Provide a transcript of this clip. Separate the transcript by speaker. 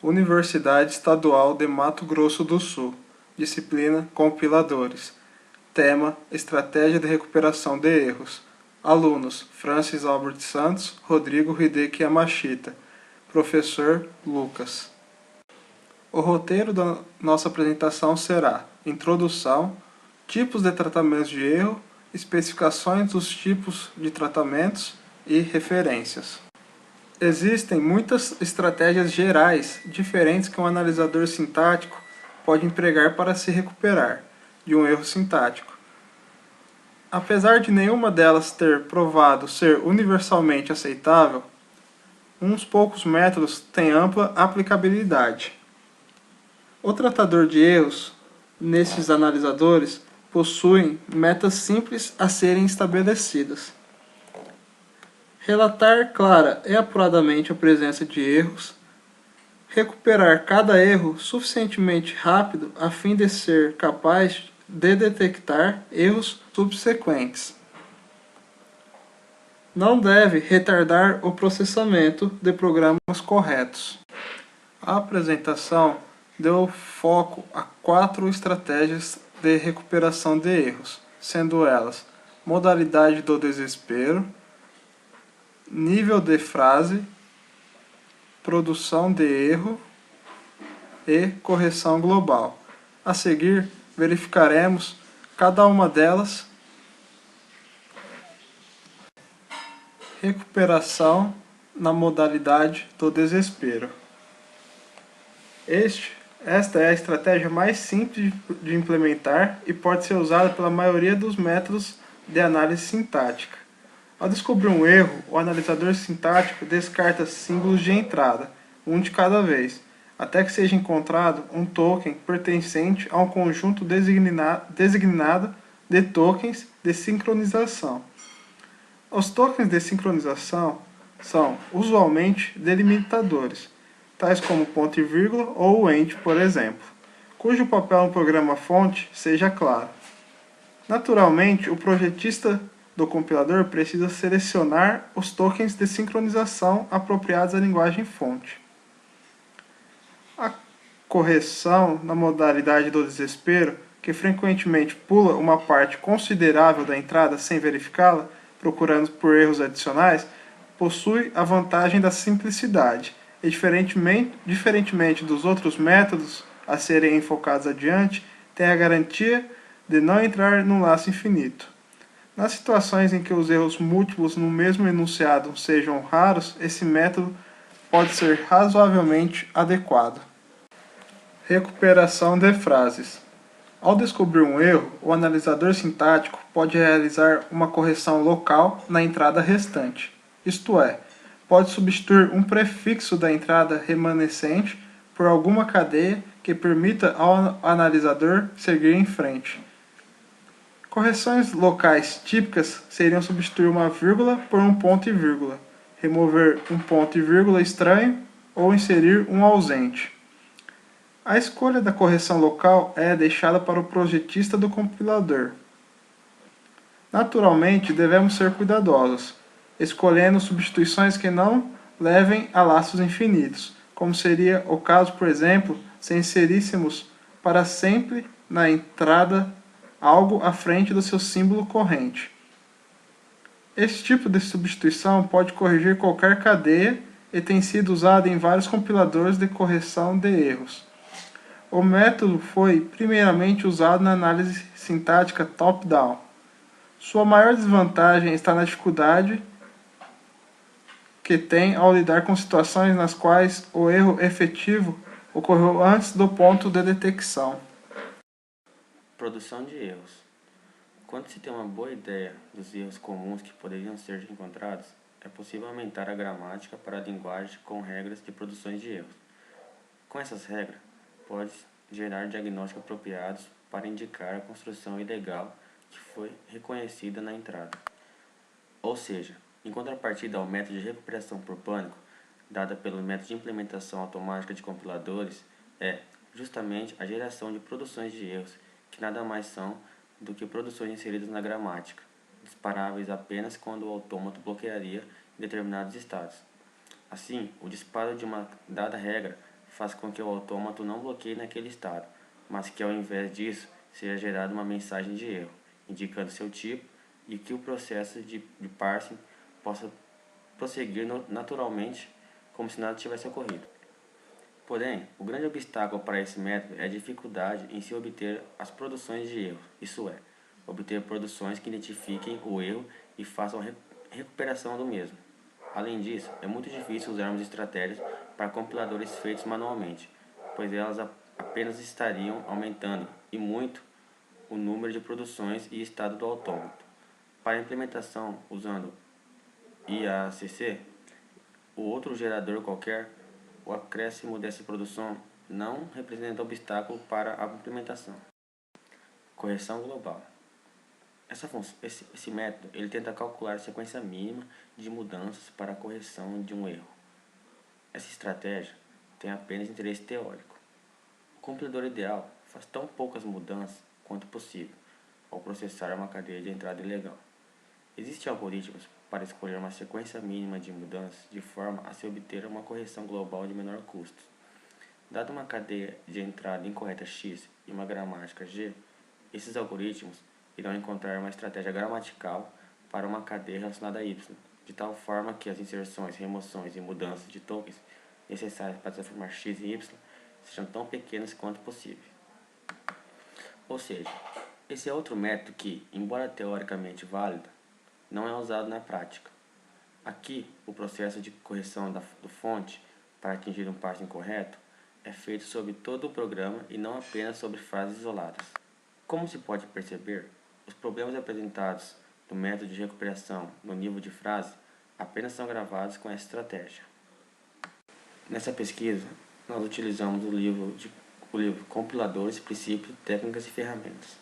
Speaker 1: Universidade Estadual de Mato Grosso do Sul. Disciplina Compiladores. Tema: Estratégia de recuperação de erros. Alunos: Francis Albert Santos, Rodrigo Hideki Yamashita. Professor: Lucas. O roteiro da nossa apresentação será: introdução, tipos de tratamentos de erro, especificações dos tipos de tratamentos e referências. Existem muitas estratégias gerais diferentes que um analisador sintático pode empregar para se recuperar de um erro sintático. Apesar de nenhuma delas ter provado ser universalmente aceitável, uns poucos métodos têm ampla aplicabilidade. O tratador de erros, nesses analisadores, possuem metas simples a serem estabelecidas. Relatar clara e apuradamente a presença de erros. Recuperar cada erro suficientemente rápido a fim de ser capaz de detectar erros subsequentes. Não deve retardar o processamento de programas corretos. A apresentação deu foco a 4 estratégias de recuperação de erros, sendo elas: modalidade do desespero, nível de frase, produção de erro e correção global. A seguir, verificaremos cada uma delas. Recuperação na modalidade do desespero. Esta é a estratégia mais simples de implementar e pode ser usada pela maioria dos métodos de análise sintática. Ao descobrir um erro, o analisador sintático descarta símbolos de entrada, um de cada vez, até que seja encontrado um token pertencente a um conjunto designado de tokens de sincronização. Os tokens de sincronização são, usualmente, delimitadores, tais como ponto e vírgula ou o end, por exemplo, cujo papel no programa-fonte seja claro. Naturalmente, o projetista do compilador precisa selecionar os tokens de sincronização apropriados à linguagem-fonte. A correção na modalidade do desespero, que frequentemente pula uma parte considerável da entrada sem verificá-la, procurando por erros adicionais, possui a vantagem da simplicidade e, diferentemente dos outros métodos a serem enfocados adiante, tem a garantia de não entrar num laço infinito. Nas situações em que os erros múltiplos no mesmo enunciado sejam raros, esse método pode ser razoavelmente adequado. Recuperação de frases. Ao descobrir um erro, o analisador sintático pode realizar uma correção local na entrada restante, isto é, pode substituir um prefixo da entrada remanescente por alguma cadeia que permita ao analisador seguir em frente. Correções locais típicas seriam substituir uma vírgula por um ponto e vírgula, remover um ponto e vírgula estranho ou inserir um ausente. A escolha da correção local é deixada para o projetista do compilador. Naturalmente, devemos ser cuidadosos, escolhendo substituições que não levem a laços infinitos, como seria o caso, por exemplo, se inseríssemos para sempre na entrada algo à frente do seu símbolo corrente. Esse tipo de substituição pode corrigir qualquer cadeia e tem sido usado em vários compiladores de correção de erros. O método foi primeiramente usado na análise sintática top-down. Sua maior desvantagem está na dificuldade que tem ao lidar com situações nas quais o erro efetivo ocorreu antes do ponto de detecção.
Speaker 2: Produção de erros. Quando se tem uma boa ideia dos erros comuns que poderiam ser encontrados, é possível aumentar a gramática para a linguagem com regras de produções de erros. Com essas regras, pode gerar diagnósticos apropriados para indicar a construção ilegal que foi reconhecida na entrada. Ou seja, em contrapartida ao método de recuperação por pânico, dada pelo método de implementação automática de compiladores, é justamente a geração de produções de erros, que nada mais são do que produções inseridas na gramática, disparáveis apenas quando o autômato bloquearia em determinados estados. Assim, o disparo de uma dada regra faz com que o autômato não bloqueie naquele estado, mas que ao invés disso seja gerada uma mensagem de erro, indicando seu tipo e que o processo de parsing possa prosseguir naturalmente como se nada tivesse ocorrido. Porém, o grande obstáculo para esse método é a dificuldade em se obter as produções de erro, isso é, obter produções que identifiquem o erro e façam recuperação do mesmo. Além disso, é muito difícil usarmos estratégias para compiladores feitos manualmente, pois elas apenas estariam aumentando, e muito, o número de produções e estado do autômato. Para a implementação usando IACC, ou outro gerador qualquer, o acréscimo dessa produção não representa obstáculo para a implementação. Correção global. Esse método ele tenta calcular a sequência mínima de mudanças para a correção de um erro. Essa estratégia tem apenas interesse teórico. O compilador ideal faz tão poucas mudanças quanto possível ao processar uma cadeia de entrada ilegal. Existem algoritmos para escolher uma sequência mínima de mudanças de forma a se obter uma correção global de menor custo. Dada uma cadeia de entrada incorreta x e uma gramática g, esses algoritmos irão encontrar uma estratégia gramatical para uma cadeia relacionada a y, de tal forma que as inserções, remoções e mudanças de tokens necessárias para transformar x em y sejam tão pequenas quanto possível. Ou seja, esse é outro método que, embora teoricamente válido, não é usado na prática. Aqui, o processo de correção do fonte para atingir um parsing correto é feito sobre todo o programa e não apenas sobre frases isoladas. Como se pode perceber, os problemas apresentados no método de recuperação no nível de frase apenas são gravados com essa estratégia. Nessa pesquisa, nós utilizamos o livro Compiladores, Princípios, Técnicas e Ferramentas.